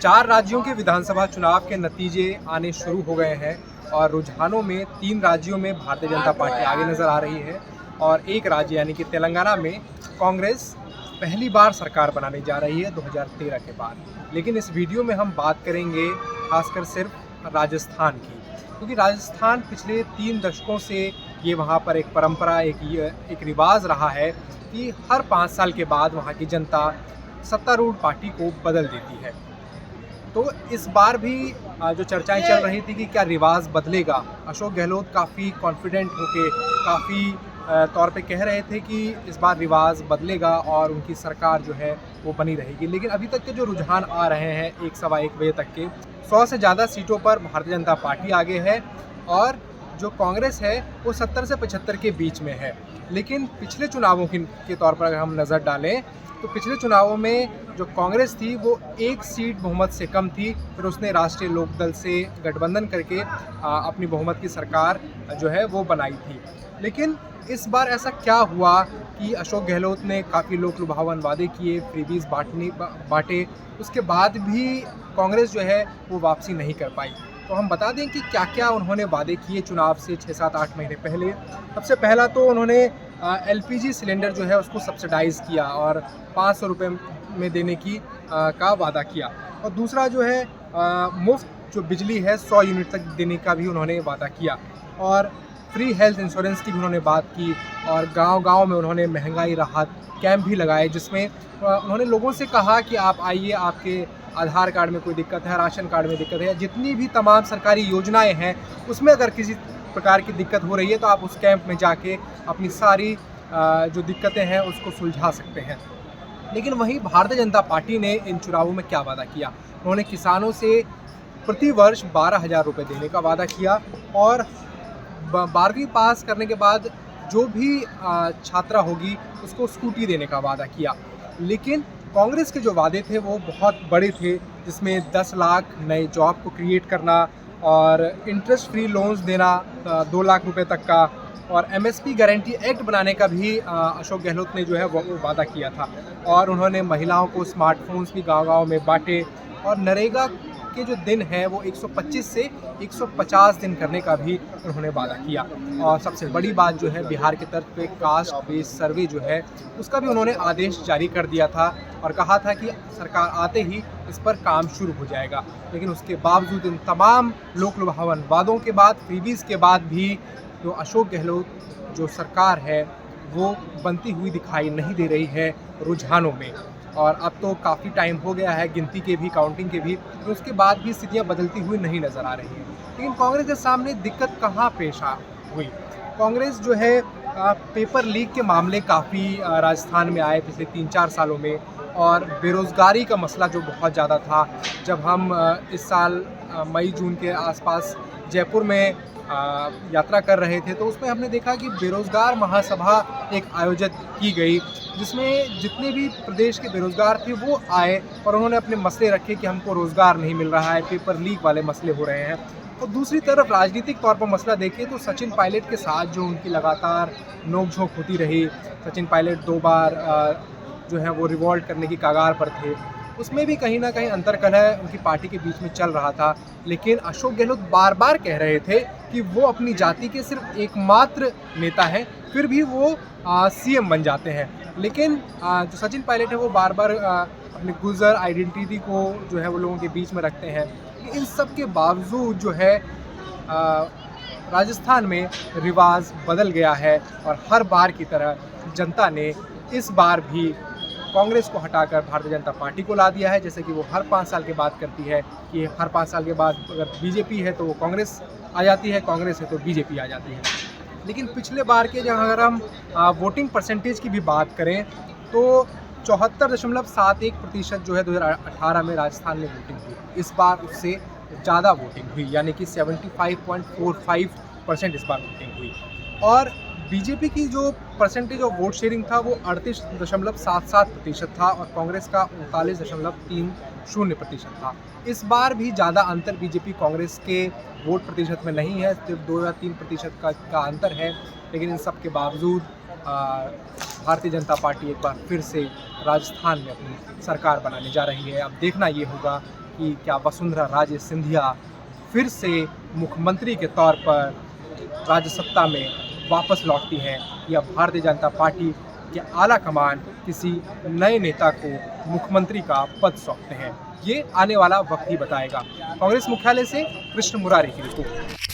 4 राज्यों के विधानसभा चुनाव के नतीजे आने शुरू हो गए हैं और रुझानों में 3 राज्यों में भारतीय जनता पार्टी आगे नज़र आ रही है और एक राज्य यानी कि तेलंगाना में कांग्रेस पहली बार सरकार बनाने जा रही है 2013 के बाद। लेकिन इस वीडियो में हम बात करेंगे खासकर सिर्फ राजस्थान की, क्योंकि राजस्थान पिछले 3 दशकों से ये वहाँ पर एक परंपरा एक रिवाज रहा है कि हर 5 साल के बाद वहाँ की जनता सत्तारूढ़ पार्टी को बदल देती है। तो इस बार भी जो चर्चाएं चल रही थी कि क्या रिवाज बदलेगा, अशोक गहलोत काफ़ी कॉन्फिडेंट होके काफ़ी तौर पे कह रहे थे कि इस बार रिवाज बदलेगा और उनकी सरकार जो है वो बनी रहेगी। लेकिन अभी तक के जो रुझान आ रहे हैं 1 सवा 1 बजे तक के 100 से ज़्यादा सीटों पर भारतीय जनता पार्टी आगे है और जो कांग्रेस है वो 70 से 75 के बीच में है। लेकिन पिछले चुनावों के तौर पर अगर हम नज़र डालें तो पिछले चुनावों में जो कांग्रेस थी वो 1 सीट बहुमत से कम थी, फिर उसने राष्ट्रीय लोकदल से गठबंधन करके अपनी बहुमत की सरकार जो है वो बनाई थी। लेकिन इस बार ऐसा क्या हुआ कि अशोक गहलोत ने काफ़ी लोक लुभावन वादे किए, फ्रीबीज बांटे, उसके बाद भी कांग्रेस जो है वो वापसी नहीं कर पाई। तो हम बता दें कि क्या क्या उन्होंने वादे किए चुनाव से 6, 7, 8 महीने पहले। सबसे पहला तो उन्होंने LPG सिलेंडर जो है उसको सब्सिडाइज़ किया और 500 रुपये में देने की का वादा किया। और दूसरा जो है मुफ्त जो बिजली है 100 यूनिट तक देने का भी उन्होंने वादा किया और फ्री हेल्थ इंश्योरेंस की भी उन्होंने बात की और गांव-गांव में उन्होंने महंगाई राहत कैंप भी लगाए, जिसमें उन्होंने लोगों से कहा कि आप आइए, आपके आधार कार्ड में कोई दिक्कत है, राशन कार्ड में दिक्कत है या जितनी भी तमाम सरकारी योजनाएं हैं उसमें अगर किसी प्रकार की दिक्कत हो रही है तो आप उस कैंप में जाके अपनी सारी जो दिक्कतें हैं उसको सुलझा सकते हैं। लेकिन वहीं भारतीय जनता पार्टी ने इन चुनावों में क्या वादा किया, उन्होंने किसानों से प्रति वर्ष 12,000 रुपये देने का वादा किया और 12वीं पास करने के बाद जो भी छात्रा होगी उसको स्कूटी देने का वादा किया। लेकिन कांग्रेस के जो वादे थे वो बहुत बड़े थे, जिसमें 10 लाख नए जॉब को क्रिएट करना और इंटरेस्ट फ्री लोन्स देना 2 लाख रुपए तक का और MSP गारंटी एक्ट बनाने का भी अशोक गहलोत ने जो है वो वादा किया था। और उन्होंने महिलाओं को स्मार्टफोन्स भी गांव-गांव में बांटे और नरेगा के जो दिन है वो 125 से 150 दिन करने का भी उन्होंने वादा किया। और सबसे बड़ी बात जो है बिहार के तर्ज पे कास्ट बेस्ड सर्वे जो है उसका भी उन्होंने आदेश जारी कर दिया था और कहा था कि सरकार आते ही इस पर काम शुरू हो जाएगा। लेकिन उसके बावजूद इन तमाम लोक लुभावन वादों के बाद, फ्रीबीज के बाद भी जो अशोक गहलोत जो सरकार है वो बनती हुई दिखाई नहीं दे रही है रुझानों में। और अब तो काफ़ी टाइम हो गया है गिनती के भी, काउंटिंग के भी, तो उसके बाद भी स्थितियां बदलती हुई नहीं नज़र आ रही हैं। लेकिन कांग्रेस के सामने दिक्कत कहाँ पेश हुई, कांग्रेस जो है पेपर लीक के मामले काफ़ी राजस्थान में आए पिछले 3-4 सालों में और बेरोज़गारी का मसला जो बहुत ज़्यादा था। जब हम इस साल मई जून के आसपास जयपुर में यात्रा कर रहे थे तो उसमें हमने देखा कि बेरोज़गार महासभा एक आयोजित की गई, जिसमें जितने भी प्रदेश के बेरोज़गार थे वो आए और उन्होंने अपने मसले रखे कि हमको रोज़गार नहीं मिल रहा है, पेपर लीक वाले मसले हो रहे हैं। और दूसरी तरफ राजनीतिक तौर पर मसला देखें तो सचिन पायलट के साथ जो उनकी लगातार नोक-झोंक होती रही, सचिन पायलट 2 बार जो है वो रिवॉल्ट करने की कगार पर थे, उसमें भी कहीं ना कहीं अंतर्कलह उनकी पार्टी के बीच में चल रहा था। लेकिन अशोक गहलोत बार बार कह रहे थे कि वो अपनी जाति के सिर्फ एकमात्र नेता हैं, फिर भी वो CM बन जाते हैं। लेकिन जो सचिन पायलट है वो बार बार अपने गुर्जर आइडेंटिटी को जो है वो लोगों के बीच में रखते हैं। इन सब के बावजूद जो है राजस्थान में रिवाज बदल गया है और हर बार की तरह जनता ने इस बार भी कांग्रेस को हटाकर भारतीय जनता पार्टी को ला दिया है, जैसे कि वो हर 5 साल के बाद करती है कि हर 5 साल के बाद अगर BJP है तो वो कांग्रेस आ जाती है, कांग्रेस है तो BJP आ जाती है। लेकिन पिछले बार के जहाँ अगर हम वोटिंग परसेंटेज की भी बात करें तो 74.71% जो है 2018 में राजस्थान में वोटिंग हुई, इस बार उससे ज़्यादा वोटिंग हुई, यानी कि 75.45% इस बार वोटिंग हुई। और बीजेपी की जो परसेंटेज ऑफ वोट शेयरिंग था वो 38.77% था और कांग्रेस का 39.30% था। इस बार भी ज़्यादा अंतर बीजेपी कांग्रेस के वोट प्रतिशत में नहीं है, सिर्फ 2 या 3% का अंतर है। लेकिन इन सब के बावजूद भारतीय जनता पार्टी एक बार फिर से राजस्थान में अपनी सरकार बनाने जा रही है। अब देखना ये होगा कि क्या वसुंधरा राजे सिंधिया फिर से मुख्यमंत्री के तौर पर राज्य सत्ता में वापस लौटती हैं या भारतीय जनता पार्टी के आला कमान किसी नए नेता को मुख्यमंत्री का पद सौंपते हैं। ये आने वाला वक्त ही बताएगा। कांग्रेस मुख्यालय से कृष्ण मुरारी की रिपोर्ट।